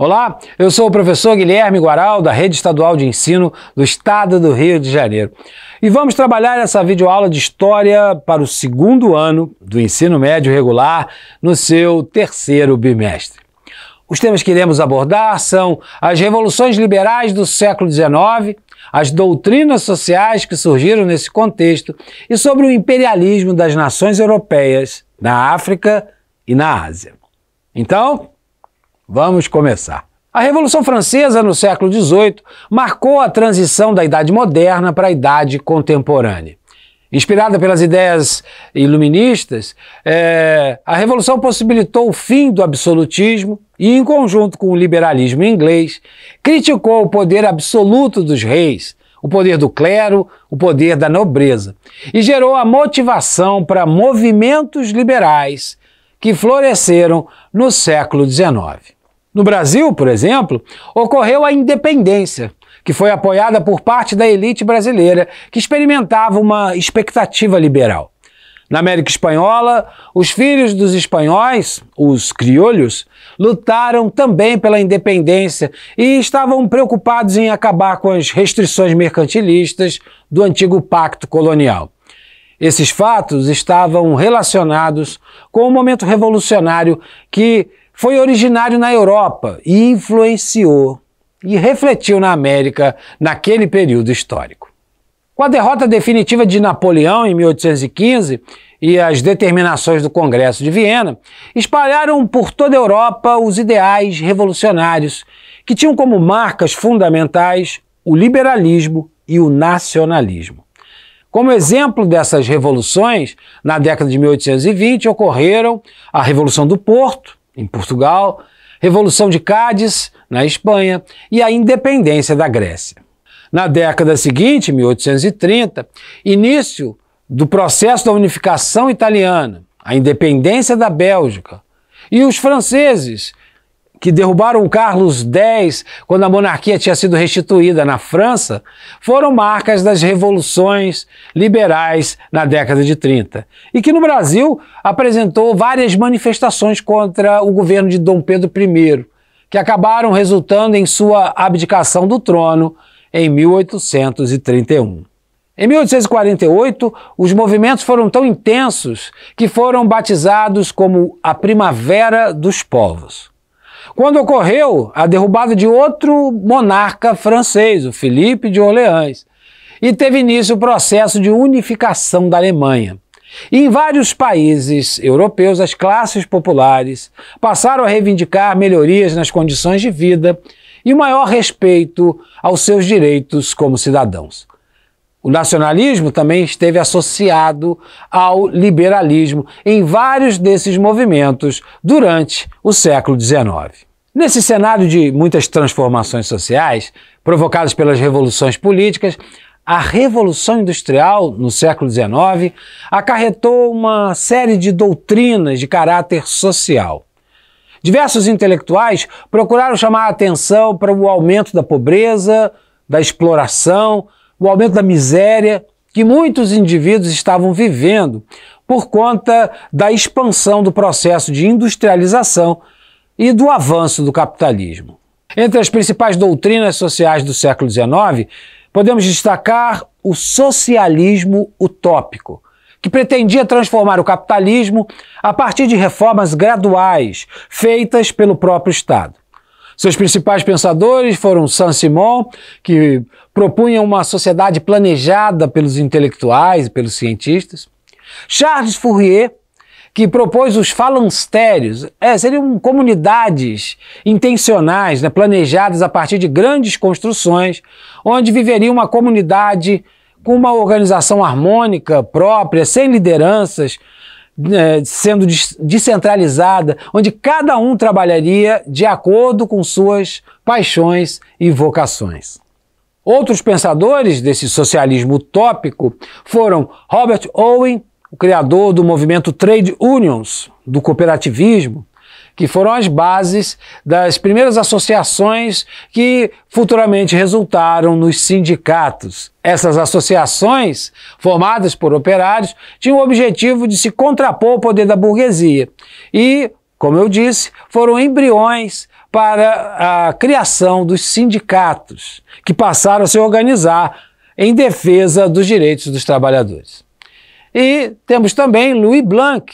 Olá, eu sou o professor Guilherme Guaral, da Rede Estadual de Ensino do Estado do Rio de Janeiro. E vamos trabalhar essa videoaula de História para o segundo ano do ensino médio regular no seu terceiro bimestre. Os temas que iremos abordar são as revoluções liberais do século XIX, as doutrinas sociais que surgiram nesse contexto e sobre o imperialismo das nações europeias na África e na Ásia. Então, vamos começar. A Revolução Francesa, no século XVIII, marcou a transição da Idade Moderna para a Idade Contemporânea. Inspirada pelas ideias iluministas, a Revolução possibilitou o fim do absolutismo e, em conjunto com o liberalismo inglês, criticou o poder absoluto dos reis, o poder do clero, o poder da nobreza, e gerou a motivação para movimentos liberais que floresceram no século XIX. No Brasil, por exemplo, ocorreu a independência, que foi apoiada por parte da elite brasileira, que experimentava uma expectativa liberal. Na América Espanhola, os filhos dos espanhóis, os criolhos, lutaram também pela independência e estavam preocupados em acabar com as restrições mercantilistas do antigo pacto colonial. Esses fatos estavam relacionados com o momento revolucionário que foi originário na Europa e influenciou e refletiu na América naquele período histórico. Com a derrota definitiva de Napoleão em 1815 e as determinações do Congresso de Viena, espalharam por toda a Europa os ideais revolucionários que tinham como marcas fundamentais o liberalismo e o nacionalismo. Como exemplo dessas revoluções, na década de 1820 ocorreram a Revolução do Porto, em Portugal, Revolução de Cádiz, na Espanha, e a independência da Grécia. Na década seguinte, 1830, início do processo da unificação italiana, a independência da Bélgica, e os franceses, que derrubaram o Carlos X quando a monarquia tinha sido restituída na França, foram marcas das revoluções liberais na década de 30, e que no Brasil apresentou várias manifestações contra o governo de Dom Pedro I, que acabaram resultando em sua abdicação do trono em 1831. Em 1848, os movimentos foram tão intensos que foram batizados como a Primavera dos Povos. Quando ocorreu a derrubada de outro monarca francês, o Filipe de Orleans, e teve início o processo de unificação da Alemanha. E em vários países europeus, as classes populares passaram a reivindicar melhorias nas condições de vida e o maior respeito aos seus direitos como cidadãos. O nacionalismo também esteve associado ao liberalismo em vários desses movimentos durante o século XIX. Nesse cenário de muitas transformações sociais, provocadas pelas revoluções políticas, a Revolução Industrial, no século XIX, acarretou uma série de doutrinas de caráter social. Diversos intelectuais procuraram chamar a atenção para o aumento da pobreza, da exploração, o aumento da miséria que muitos indivíduos estavam vivendo por conta da expansão do processo de industrialização e do avanço do capitalismo. Entre as principais doutrinas sociais do século XIX, podemos destacar o socialismo utópico, que pretendia transformar o capitalismo a partir de reformas graduais feitas pelo próprio Estado. Seus principais pensadores foram Saint-Simon, que propunha uma sociedade planejada pelos intelectuais e pelos cientistas, Charles Fourier, que propôs os falancérios, seriam comunidades intencionais, planejadas a partir de grandes construções, onde viveria uma comunidade com uma organização harmônica própria, sem lideranças, sendo descentralizada, onde cada um trabalharia de acordo com suas paixões e vocações. Outros pensadores desse socialismo utópico foram Robert Owen, o criador do movimento Trade Unions, do cooperativismo, que foram as bases das primeiras associações que futuramente resultaram nos sindicatos. Essas associações, formadas por operários, tinham o objetivo de se contrapor ao poder da burguesia e, como eu disse, foram embriões para a criação dos sindicatos, que passaram a se organizar em defesa dos direitos dos trabalhadores. E temos também Louis Blanc,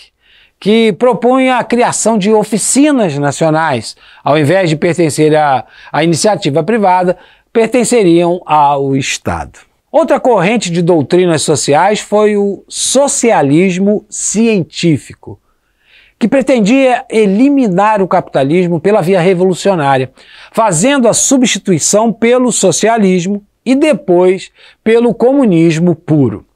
que propunha a criação de oficinas nacionais. Ao invés de pertencer à iniciativa privada, pertenceriam ao Estado. Outra corrente de doutrinas sociais foi o socialismo científico, que pretendia eliminar o capitalismo pela via revolucionária, fazendo a substituição pelo socialismo e depois pelo comunismo puro.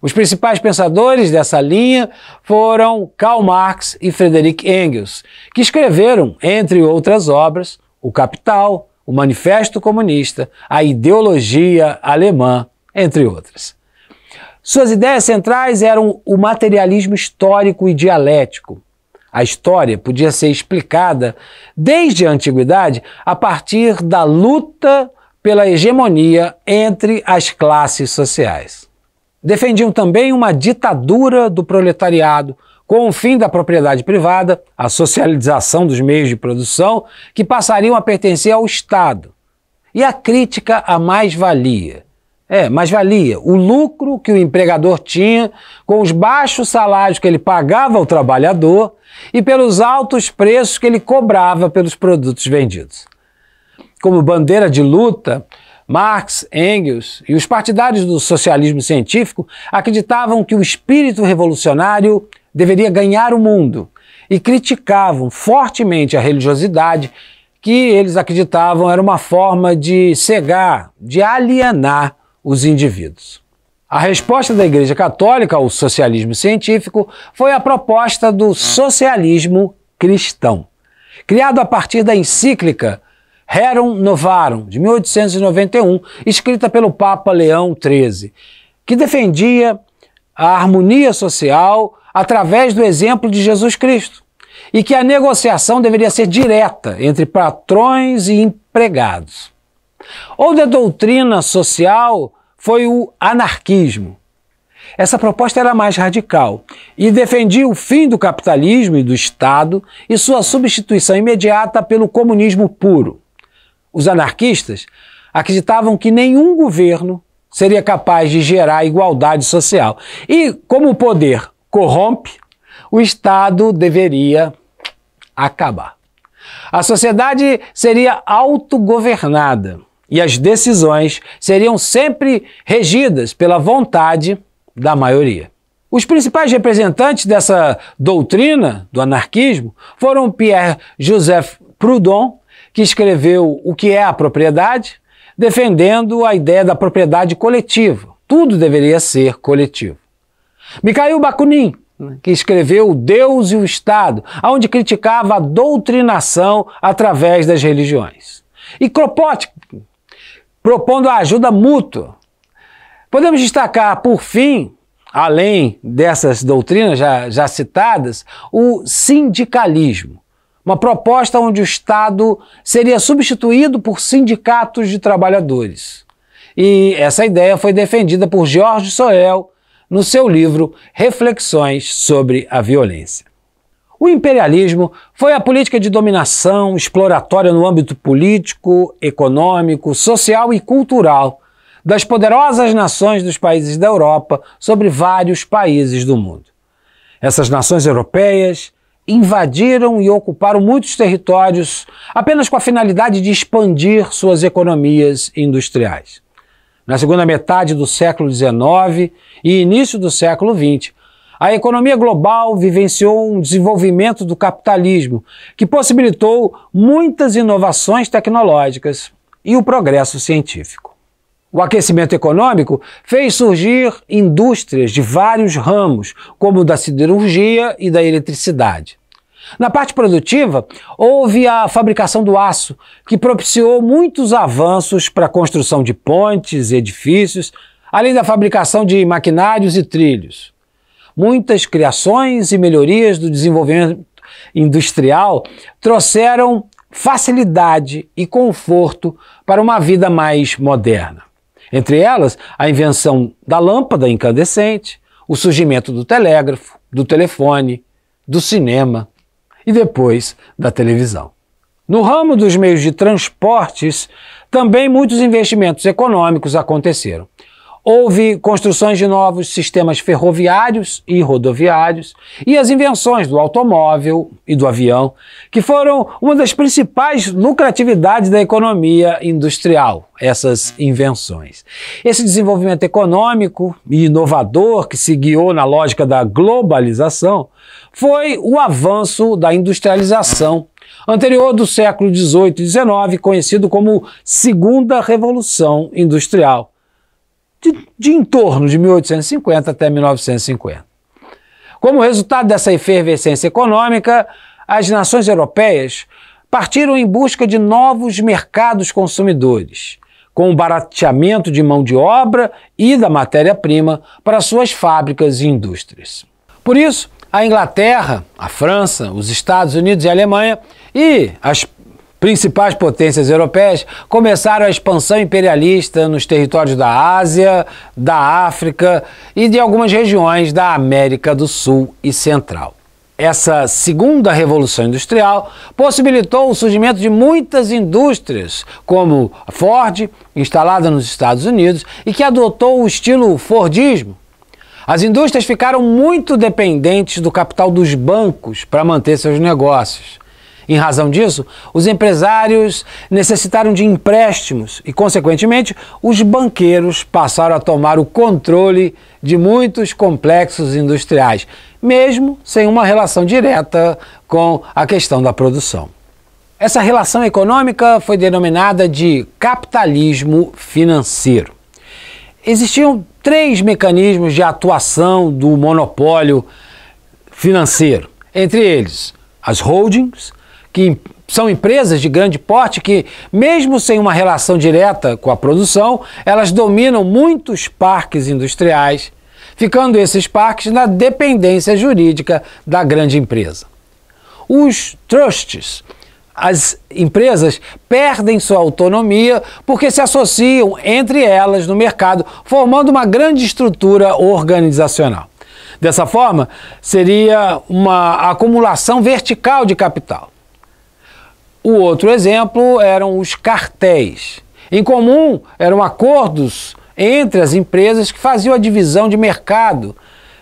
Os principais pensadores dessa linha foram Karl Marx e Friedrich Engels, que escreveram, entre outras obras, O Capital, o Manifesto Comunista, a Ideologia Alemã, entre outras. Suas ideias centrais eram o materialismo histórico e dialético. A história podia ser explicada desde a antiguidade a partir da luta pela hegemonia entre as classes sociais. Defendiam também uma ditadura do proletariado, com o fim da propriedade privada, a socialização dos meios de produção, que passariam a pertencer ao Estado, e a crítica à mais-valia. Mais-valia, o lucro que o empregador tinha com os baixos salários que ele pagava ao trabalhador e pelos altos preços que ele cobrava pelos produtos vendidos. Como bandeira de luta, Marx, Engels e os partidários do socialismo científico acreditavam que o espírito revolucionário deveria ganhar o mundo e criticavam fortemente a religiosidade, que eles acreditavam era uma forma de cegar, de alienar os indivíduos. A resposta da Igreja Católica ao socialismo científico foi a proposta do socialismo cristão, criado a partir da encíclica Rerum Novarum, de 1891, escrita pelo Papa Leão XIII, que defendia a harmonia social através do exemplo de Jesus Cristo, e que a negociação deveria ser direta entre patrões e empregados. Outra doutrina social foi o anarquismo. Essa proposta era mais radical e defendia o fim do capitalismo e do Estado e sua substituição imediata pelo comunismo puro. Os anarquistas acreditavam que nenhum governo seria capaz de gerar igualdade social e, como o poder corrompe, o Estado deveria acabar. A sociedade seria autogovernada e as decisões seriam sempre regidas pela vontade da maioria. Os principais representantes dessa doutrina do anarquismo foram Pierre-Joseph Proudhon, que escreveu O que é a Propriedade, defendendo a ideia da propriedade coletiva. Tudo deveria ser coletivo. Mikhail Bakunin, que escreveu Deus e o Estado, onde criticava a doutrinação através das religiões. E Kropotkin, propondo a ajuda mútua. Podemos destacar, por fim, além dessas doutrinas já citadas, o sindicalismo, uma proposta onde o Estado seria substituído por sindicatos de trabalhadores. E essa ideia foi defendida por George Sorel no seu livro Reflexões sobre a Violência. O imperialismo foi a política de dominação exploratória no âmbito político, econômico, social e cultural das poderosas nações dos países da Europa sobre vários países do mundo. Essas nações europeias invadiram e ocuparam muitos territórios apenas com a finalidade de expandir suas economias industriais. Na segunda metade do século XIX e início do século XX, a economia global vivenciou um desenvolvimento do capitalismo que possibilitou muitas inovações tecnológicas e o progresso científico. O aquecimento econômico fez surgir indústrias de vários ramos, como o da siderurgia e da eletricidade. Na parte produtiva, houve a fabricação do aço, que propiciou muitos avanços para a construção de pontes e edifícios, além da fabricação de maquinários e trilhos. Muitas criações e melhorias do desenvolvimento industrial trouxeram facilidade e conforto para uma vida mais moderna. Entre elas, a invenção da lâmpada incandescente, o surgimento do telégrafo, do telefone, do cinema e depois da televisão. No ramo dos meios de transportes, também muitos investimentos econômicos aconteceram. Houve construções de novos sistemas ferroviários e rodoviários e as invenções do automóvel e do avião, que foram uma das principais lucratividades da economia industrial, essas invenções. Esse desenvolvimento econômico e inovador que se guiou na lógica da globalização foi o avanço da industrialização anterior do século XVIII e XIX, conhecido como Segunda Revolução Industrial, de em torno de 1850 até 1950. Como resultado dessa efervescência econômica, as nações europeias partiram em busca de novos mercados consumidores, com o barateamento de mão de obra e da matéria-prima para suas fábricas e indústrias. Por isso, a Inglaterra, a França, os Estados Unidos e a Alemanha e as principais potências europeias começaram a expansão imperialista nos territórios da Ásia, da África e de algumas regiões da América do Sul e Central. Essa segunda revolução industrial possibilitou o surgimento de muitas indústrias, como a Ford, instalada nos Estados Unidos, e que adotou o estilo Fordismo. As indústrias ficaram muito dependentes do capital dos bancos para manter seus negócios. Em razão disso, os empresários necessitaram de empréstimos e, consequentemente, os banqueiros passaram a tomar o controle de muitos complexos industriais, mesmo sem uma relação direta com a questão da produção. Essa relação econômica foi denominada de capitalismo financeiro. Existiam 3 mecanismos de atuação do monopólio financeiro, entre eles as holdings, que são empresas de grande porte que, mesmo sem uma relação direta com a produção, elas dominam muitos parques industriais, ficando esses parques na dependência jurídica da grande empresa. Os trusts, as empresas perdem sua autonomia porque se associam entre elas no mercado, formando uma grande estrutura organizacional. Dessa forma, seria uma acumulação vertical de capital. O outro exemplo eram os cartéis. Em comum, eram acordos entre as empresas que faziam a divisão de mercado,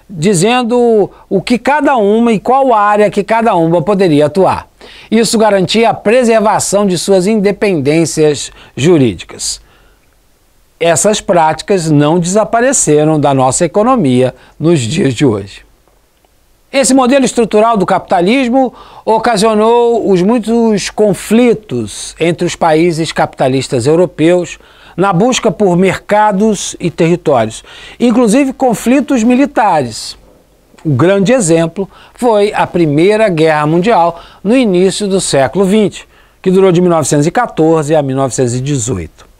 dizendo o que cada uma e qual área que cada uma poderia atuar. Isso garantia a preservação de suas independências jurídicas. Essas práticas não desapareceram da nossa economia nos dias de hoje. Esse modelo estrutural do capitalismo ocasionou os muitos conflitos entre os países capitalistas europeus na busca por mercados e territórios, inclusive conflitos militares. O grande exemplo foi a Primeira Guerra Mundial no início do século XX, que durou de 1914 a 1918.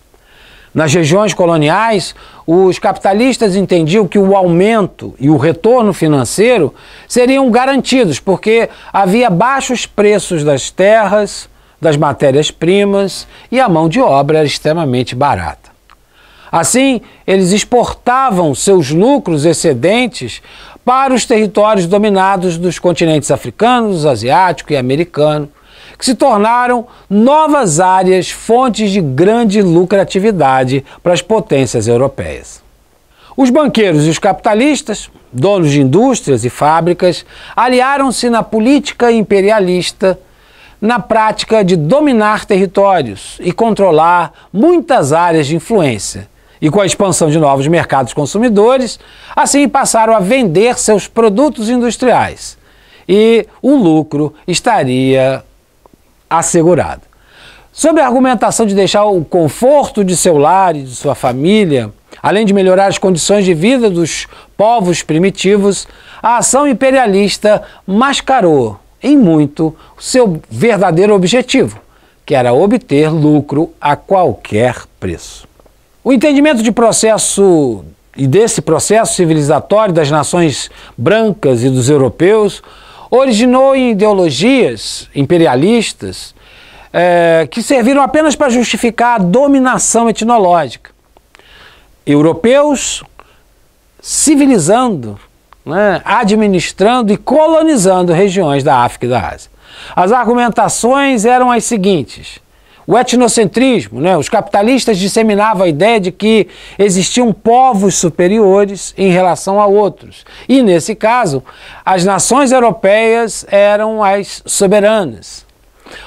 Nas regiões coloniais, os capitalistas entendiam que o aumento e o retorno financeiro seriam garantidos, porque havia baixos preços das terras, das matérias-primas e a mão de obra era extremamente barata. Assim, eles exportavam seus lucros excedentes para os territórios dominados dos continentes africanos, asiático e americano, que se tornaram novas áreas fontes de grande lucratividade para as potências europeias. Os banqueiros e os capitalistas, donos de indústrias e fábricas, aliaram-se na política imperialista, na prática de dominar territórios e controlar muitas áreas de influência. E com a expansão de novos mercados consumidores, assim passaram a vender seus produtos industriais. E o lucro estaria assegurado. Sob a argumentação de deixar o conforto de seu lar e de sua família, além de melhorar as condições de vida dos povos primitivos, a ação imperialista mascarou em muito o seu verdadeiro objetivo, que era obter lucro a qualquer preço. O entendimento de processo e desse processo civilizatório das nações brancas e dos europeus originou em ideologias imperialistas que serviram apenas para justificar a dominação etnológica. Europeus civilizando, administrando e colonizando regiões da África e da Ásia. As argumentações eram as seguintes: o etnocentrismo, os capitalistas disseminavam a ideia de que existiam povos superiores em relação a outros. E, nesse caso, as nações europeias eram as soberanas.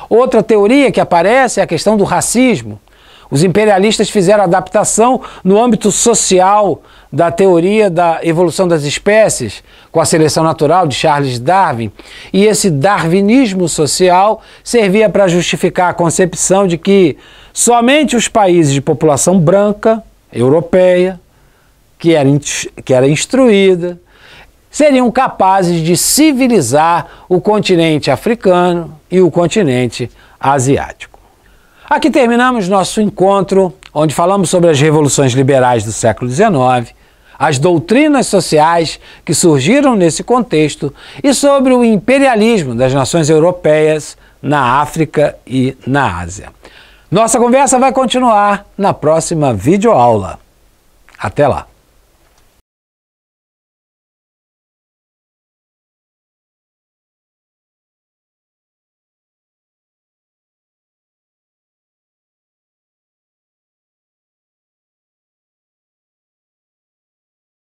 Outra teoria que aparece é a questão do racismo. Os imperialistas fizeram adaptação no âmbito social da teoria da evolução das espécies, com a seleção natural de Charles Darwin, e esse darwinismo social servia para justificar a concepção de que somente os países de população branca, europeia, que era instruída, seriam capazes de civilizar o continente africano e o continente asiático. Aqui terminamos nosso encontro, onde falamos sobre as revoluções liberais do século XIX, as doutrinas sociais que surgiram nesse contexto e sobre o imperialismo das nações europeias na África e na Ásia. Nossa conversa vai continuar na próxima videoaula. Até lá!